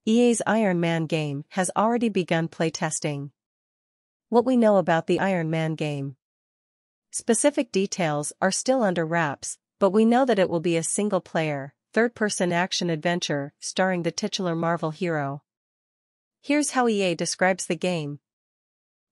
EA's Iron Man game has already begun playtesting. What we know about the Iron Man game. Specific details are still under wraps, but we know that it will be a single-player, third-person action-adventure starring the titular Marvel hero. Here's how EA describes the game.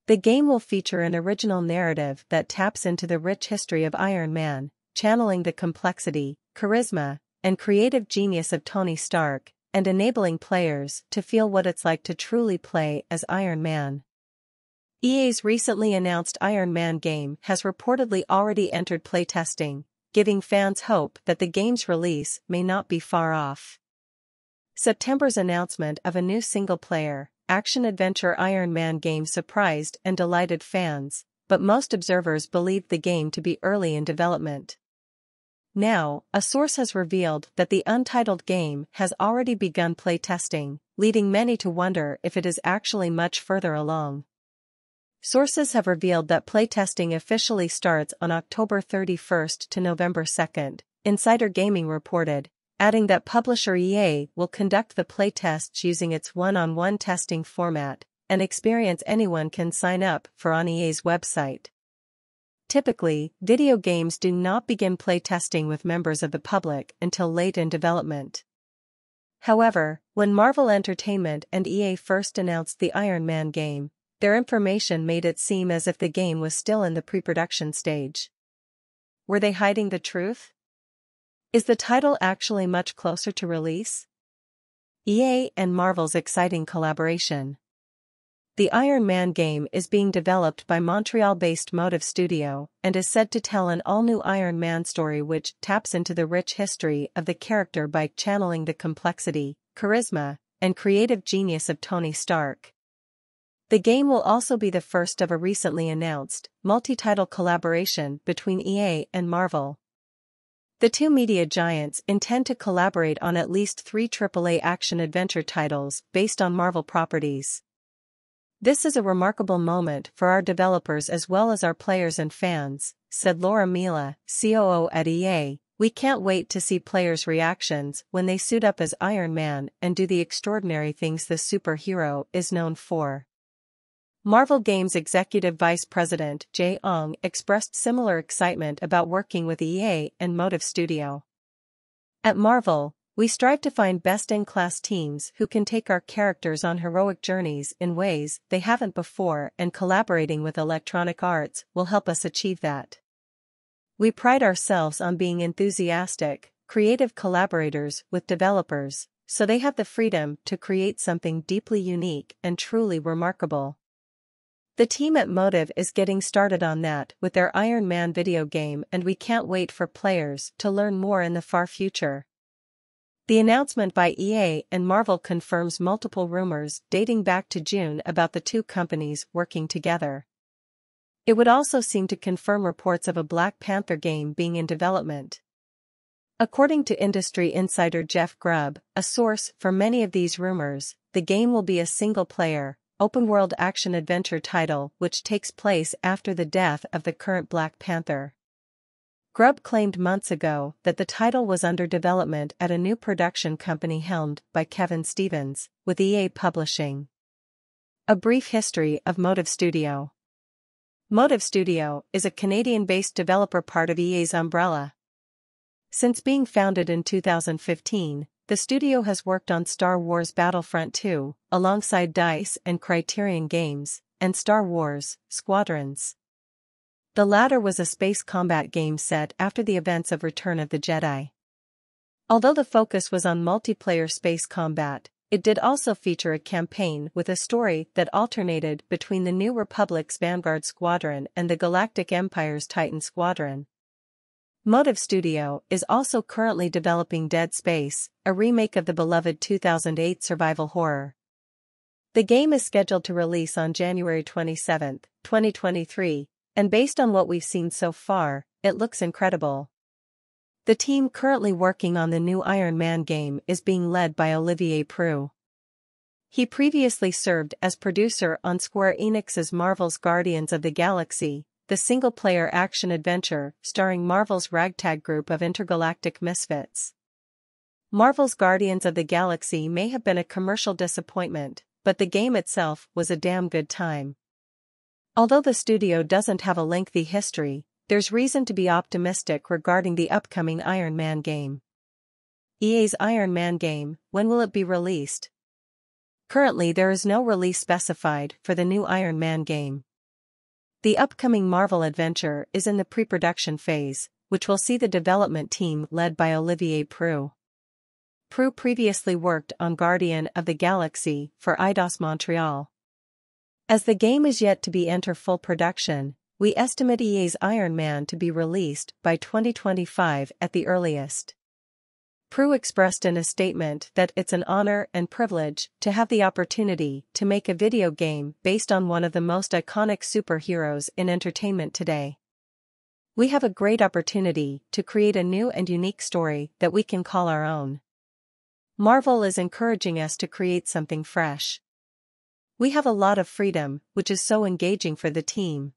The game will feature an original narrative that taps into the rich history of Iron Man, channeling the complexity, charisma, and creative genius of Tony Stark, and enabling players to feel what it's like to truly play as Iron Man. EA's recently announced Iron Man game has reportedly already entered playtesting, giving fans hope that the game's release may not be far off. September's announcement of a new single-player, action-adventure Iron Man game surprised and delighted fans, but most observers believed the game to be early in development. Now, a source has revealed that the Untitled game has already begun playtesting, leading many to wonder if it is actually much further along. Sources have revealed that playtesting officially starts on October 31st to November 2nd, Insider Gaming reported, adding that publisher EA will conduct the playtests using its one-on-one testing format, an experience anyone can sign up for on EA's website. Typically, video games do not begin playtesting with members of the public until late in development. However, when Marvel Entertainment and EA first announced the Iron Man game, their information made it seem as if the game was still in the pre-production stage. Were they hiding the truth? Is the title actually much closer to release? EA and Marvel's exciting collaboration. The Iron Man game is being developed by Montreal-based Motive Studio and is said to tell an all-new Iron Man story which taps into the rich history of the character by channeling the complexity, charisma, and creative genius of Tony Stark. The game will also be the first of a recently announced, multi-title collaboration between EA and Marvel. The two media giants intend to collaborate on at least 3 AAA action-adventure titles based on Marvel properties. "This is a remarkable moment for our developers as well as our players and fans," said Laura Mila, COO at EA. "We can't wait to see players' reactions when they suit up as Iron Man and do the extraordinary things the superhero is known for." Marvel Games Executive Vice President Jae Ong expressed similar excitement about working with EA and Motive Studio. "At Marvel, we strive to find best-in-class teams who can take our characters on heroic journeys in ways they haven't before, and collaborating with Electronic Arts will help us achieve that. We pride ourselves on being enthusiastic, creative collaborators with developers, so they have the freedom to create something deeply unique and truly remarkable. The team at Motive is getting started on that with their Iron Man video game, and we can't wait for players to learn more in the far future." The announcement by EA and Marvel confirms multiple rumors dating back to June about the two companies working together. It would also seem to confirm reports of a Black Panther game being in development. According to industry insider Jeff Grubb, a source for many of these rumors, the game will be a single-player, open-world action-adventure title which takes place after the death of the current Black Panther. Grubb claimed months ago that the title was under development at a new production company helmed by Kevin Stevens, with EA publishing. A brief history of Motive Studio. Motive Studio is a Canadian-based developer part of EA's umbrella. Since being founded in 2015, the studio has worked on Star Wars Battlefront 2, alongside DICE and Criterion Games, and Star Wars Squadrons. The latter was a space combat game set after the events of Return of the Jedi. Although the focus was on multiplayer space combat, it did also feature a campaign with a story that alternated between the New Republic's Vanguard Squadron and the Galactic Empire's Titan Squadron. Motive Studio is also currently developing Dead Space, a remake of the beloved 2008 survival horror. The game is scheduled to release on January 27, 2023, and based on what we've seen so far, it looks incredible. The team currently working on the new Iron Man game is being led by Olivier Preux. He previously served as producer on Square Enix's Marvel's Guardians of the Galaxy, the single-player action-adventure starring Marvel's ragtag group of intergalactic misfits. Marvel's Guardians of the Galaxy may have been a commercial disappointment, but the game itself was a damn good time. Although the studio doesn't have a lengthy history, there's reason to be optimistic regarding the upcoming Iron Man game. EA's Iron Man game, when will it be released? Currently there is no release specified for the new Iron Man game. The upcoming Marvel adventure is in the pre-production phase, which will see the development team led by Olivier Preux. Preux previously worked on Guardian of the Galaxy for Eidos Montreal. As the game is yet to enter full production, we estimate EA's Iron Man to be released by 2025 at the earliest. Preux expressed in a statement that it's an honor and privilege to have the opportunity to make a video game based on one of the most iconic superheroes in entertainment today. We have a great opportunity to create a new and unique story that we can call our own. Marvel is encouraging us to create something fresh. We have a lot of freedom, which is so engaging for the team.